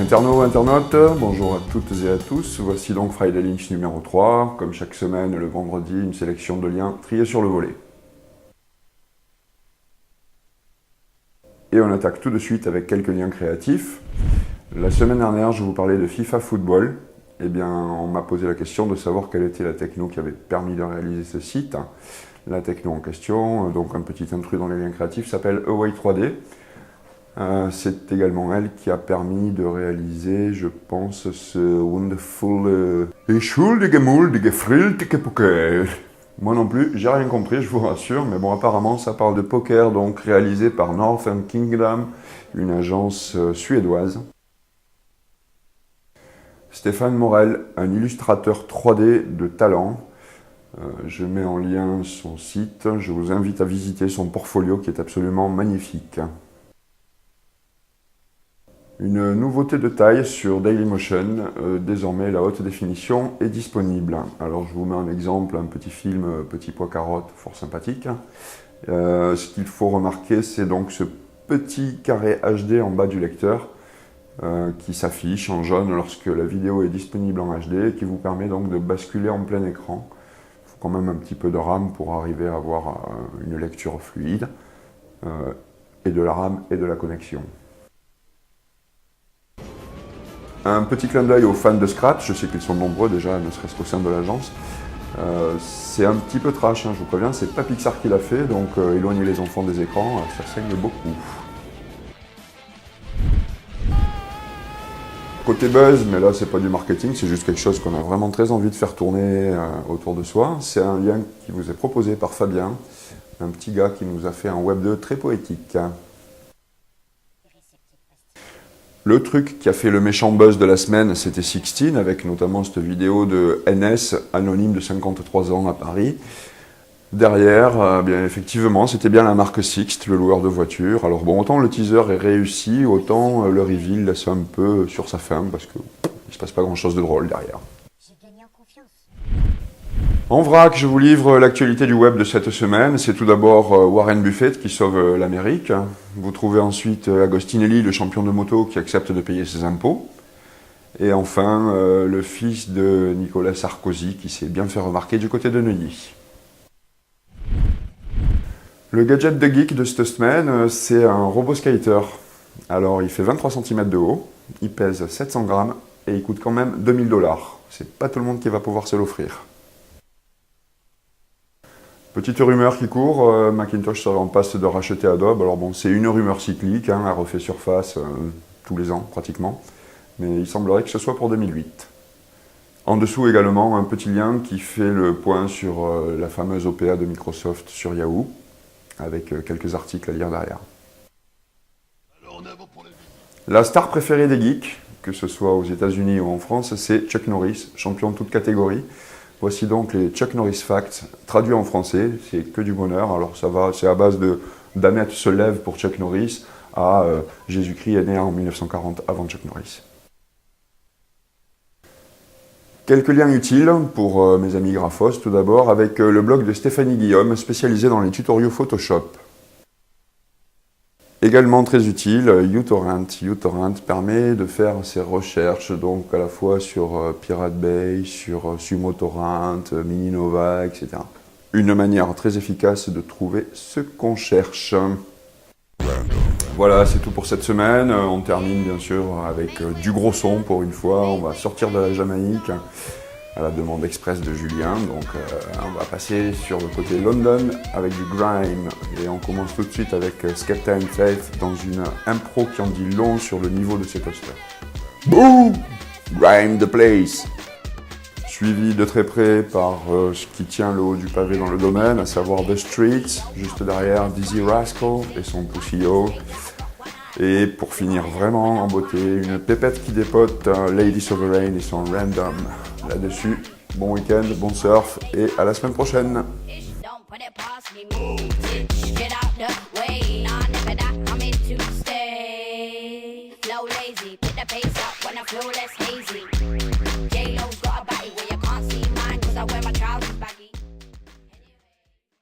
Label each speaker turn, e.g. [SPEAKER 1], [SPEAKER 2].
[SPEAKER 1] Internautes, bonjour à toutes et à tous. Voici donc Friday Lynch numéro 3. Comme chaque semaine, le vendredi, une sélection de liens triés sur le volet. Et on attaque tout de suite avec quelques liens créatifs. La semaine dernière, je vous parlais de FIFA Football. Eh bien, on m'a posé la question de savoir quelle était la techno qui avait permis de réaliser ce site. La techno en question, donc un petit intrus dans les liens créatifs, s'appelle Away 3D. C'est également elle qui a permis de réaliser, je pense, ce wonderful Schuldige Friltige Poker. Moi non plus, j'ai rien compris, je vous rassure, mais bon, apparemment, ça parle de poker, donc réalisé par Northern Kingdom, une agence suédoise. Stéphane Morel, un illustrateur 3D de talent. Je mets en lien son site, je vous invite à visiter son portfolio qui est absolument magnifique. Une nouveauté de taille sur Dailymotion, désormais la haute définition est disponible. Alors je vous mets un exemple, un petit film Petit pois carotte, fort sympathique. Ce qu'il faut remarquer, c'est donc ce petit carré HD en bas du lecteur qui s'affiche en jaune lorsque la vidéo est disponible en HD et qui vous permet donc de basculer en plein écran. Il faut quand même un petit peu de RAM pour arriver à avoir une lecture fluide, et de la RAM et de la connexion. Un petit clin d'œil aux fans de Scratch, je sais qu'ils sont nombreux déjà, ne serait-ce qu'au sein de l'agence. C'est un petit peu trash, je vous préviens, c'est pas Pixar qui l'a fait, donc éloignez les enfants des écrans, ça saigne beaucoup. Côté buzz, mais là c'est pas du marketing, c'est juste quelque chose qu'on a vraiment très envie de faire tourner autour de soi. C'est un lien qui vous est proposé par Fabien, un petit gars qui nous a fait un web 2 très poétique. Le truc qui a fait le méchant buzz de la semaine, c'était Sixteen, avec notamment cette vidéo de NS, anonyme de 53 ans à Paris. Derrière, bien effectivement, c'était bien la marque Sixt, le loueur de voitures. Alors bon, autant le teaser est réussi, autant le reveal laisse un peu sur sa fin, parce que il se passe pas grand chose de drôle derrière. En vrac, je vous livre l'actualité du web de cette semaine. C'est tout d'abord Warren Buffett qui sauve l'Amérique. Vous trouvez ensuite Agostinelli, le champion de moto, qui accepte de payer ses impôts. Et enfin, le fils de Nicolas Sarkozy qui s'est bien fait remarquer du côté de Neuilly. Le gadget de geek de cette semaine, c'est un robot skater. Alors, il fait 23 cm de haut, il pèse 700 grammes et il coûte quand même 2000 $. C'est pas tout le monde qui va pouvoir se l'offrir. Petite rumeur qui court, Macintosh serait en passe de racheter Adobe. Alors bon, c'est une rumeur cyclique, elle refait surface tous les ans pratiquement, mais il semblerait que ce soit pour 2008. En dessous également, un petit lien qui fait le point sur la fameuse OPA de Microsoft sur Yahoo, avec quelques articles à lire derrière. La star préférée des geeks, que ce soit aux États-Unis ou en France, c'est Chuck Norris, champion de toute catégorie. Voici donc les Chuck Norris Facts, traduits en français, c'est que du bonheur. Alors ça va, c'est à base de Damet se lève pour Chuck Norris à Jésus-Christ est né en 1940 avant Chuck Norris. Quelques liens utiles pour mes amis graphos, tout d'abord, avec le blog de Stéphanie Guillaume, spécialisé dans les tutoriaux Photoshop. Également très utile, uTorrent. uTorrent permet de faire ses recherches, donc à la fois sur Pirate Bay, sur SumoTorrent, Mininova, etc. Une manière très efficace de trouver ce qu'on cherche. Voilà, c'est tout pour cette semaine. On termine bien sûr avec du gros son pour une fois. On va sortir de la Jamaïque à la demande express de Julien. Donc on va passer sur le côté London avec du grime. Et on commence tout de suite avec Skepta and Faith dans une impro qui en dit long sur le niveau de ses posters. Boom! Grime the place! Suivi de très près par ce qui tient le haut du pavé dans le domaine, à savoir The Streets, juste derrière Dizzy Rascal et son Pussyho. Et pour finir vraiment en beauté, une pépette qui dépote, Lady Sovereign et son Random. Là-dessus, bon week-end, bon surf et à la semaine prochaine. Flow lazy, put the pace up when I flow less hazy. J-Lo's got a body